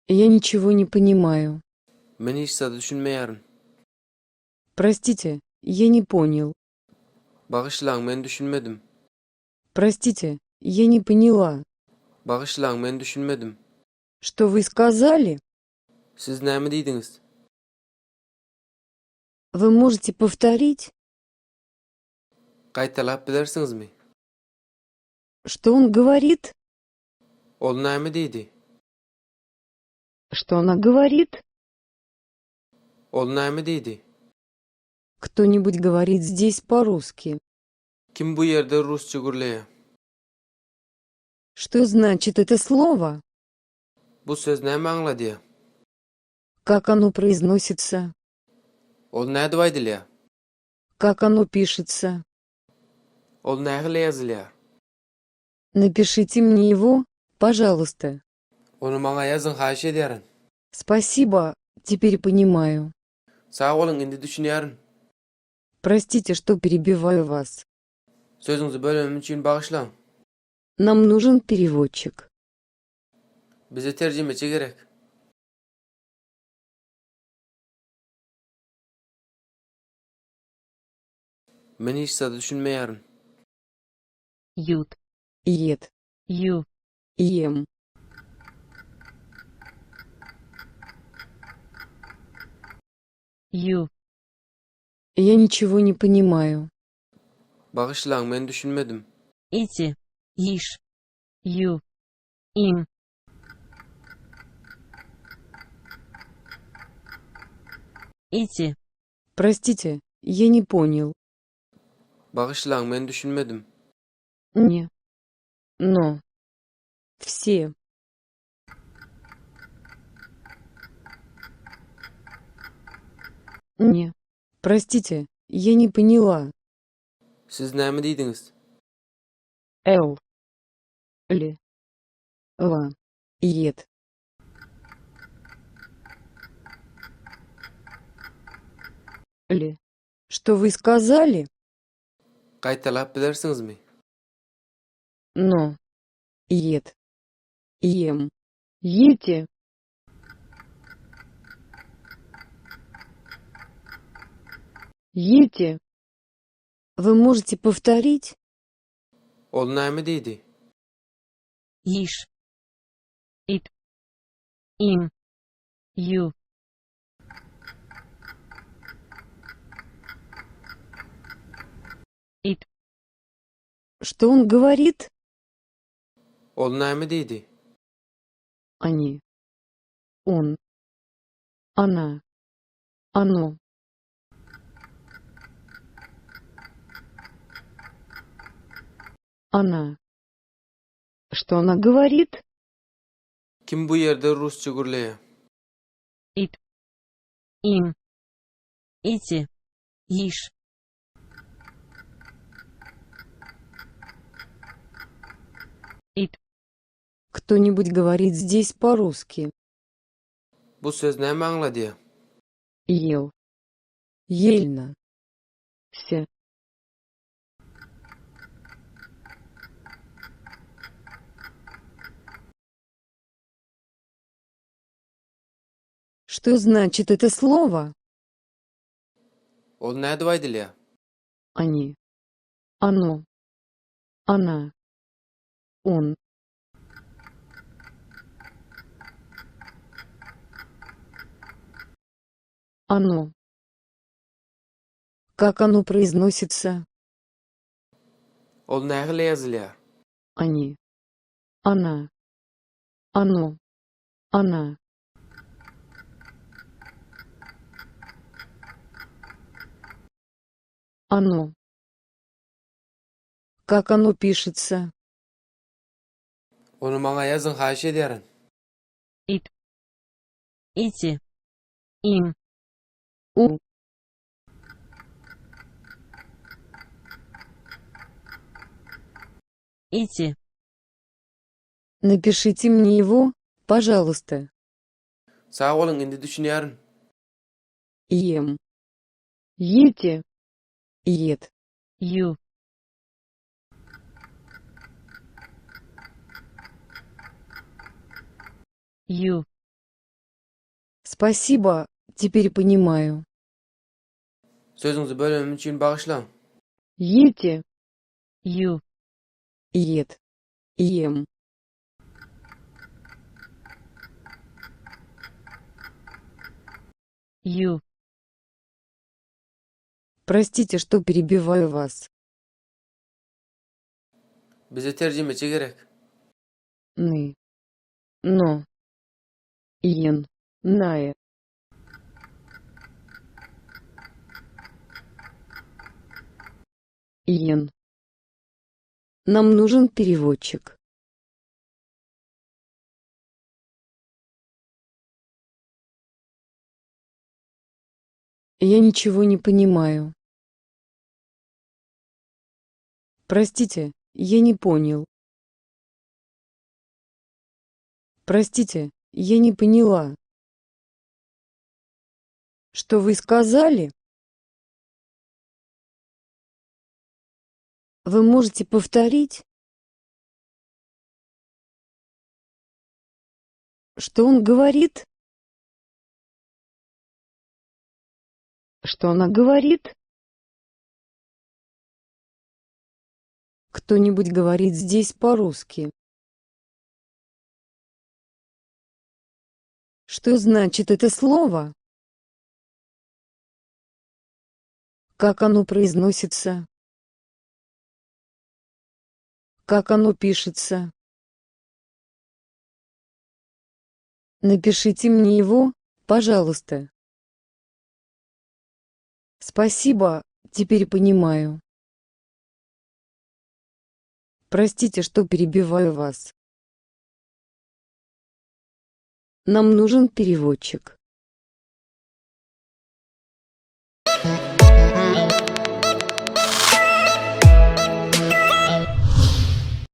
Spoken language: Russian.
Я ничего не понимаю. Men hiç sada düşünmeýärin. Простите, я не понял. Багışlaň, men düşünmedim. Простите, я не поняла. Багışlaň, men düşünmedim. Что вы сказали? Siz näme diýdiňiz? Вы можете повторить, Gaýtalap bilersiňizmi? что он говорит? Ol näme diýdi? Что она говорит? Ol näme diýdi? Кто-нибудь говорит здесь по-русски. Kim bu ýerde rusça gürleýär? Что значит это слово? Bu söz näme aňladýar? Как оно произносится? Ol näde baýdylýar? Как оно пишется? Ol nähili ýazylýar? Напишите мне его, пожалуйста. Onu maňa ýazyň, haýyş edýärin. Спасибо, теперь понимаю. Sag bolun, indi düşünýärin. Простите, что перебиваю вас. Sözüňizi bölmem üçin bagışlaň. Нам нужен переводчик. Bize terjimeçi gerek. Men hiç sada düşünmeýärin. Ют, Ед. ю, Ем. ю, Я ничего не понимаю. Bagışlaň, men düşünmedim. эти, иш, ю, им, эти, Простите, я не понял. Bagışlaň, men düşünmedim. Не. Но. Все. Не. Простите, я не поняла. Siz näme diýdiňiz? Л. Ли. Ла. Ед. Ли. Что вы сказали? Gaýtalap bilersiňizmi? Но. Ед. Ем. Ете. Ете. Вы можете повторить? Ol näme diýdi? иш, ит, им, ю, ит, Что он говорит? Ol näme diýdi? Они. Он. Она. Оно. Она. Что она говорит? Kim bu ýerde rusça gürleýär? ит, им, эти, иш, ит, Кто-нибудь говорит здесь по-русски. Bu söz näme aňladýar? Ел. Ельна. Вся. Что значит это слово? Ol näde baýdylýar? Они. Оно. Она. Он. Оно. Как оно произносится? Ol nähili ýazylýar? Они. Она. Оно. Она. Оно. Как оно пишется? Onu maňa ýazyň, haýyş edýärin. ит, эти, им, У. эти, Напишите мне его, пожалуйста. Sag bolun, indi düşünýärin. Ем. Ете. Ед. ю, ю, Спасибо, теперь понимаю. Sözünüzü bölümüm için bağışlang. Ете, You. ед, ем. You. Простите, что перебиваю вас. Bize tercümeci gerek. Ны, но, ен, нае. Иен. Нам нужен переводчик. Я ничего не понимаю. Простите, я не понял. Простите, я не поняла. Что вы сказали? Вы можете повторить? Что он говорит? Что она говорит? Кто-нибудь говорит здесь по-русски? Что значит это слово? Как оно произносится? Как оно пишется? Напишите мне его, пожалуйста. Спасибо, теперь понимаю. Простите, что перебиваю вас. Нам нужен переводчик.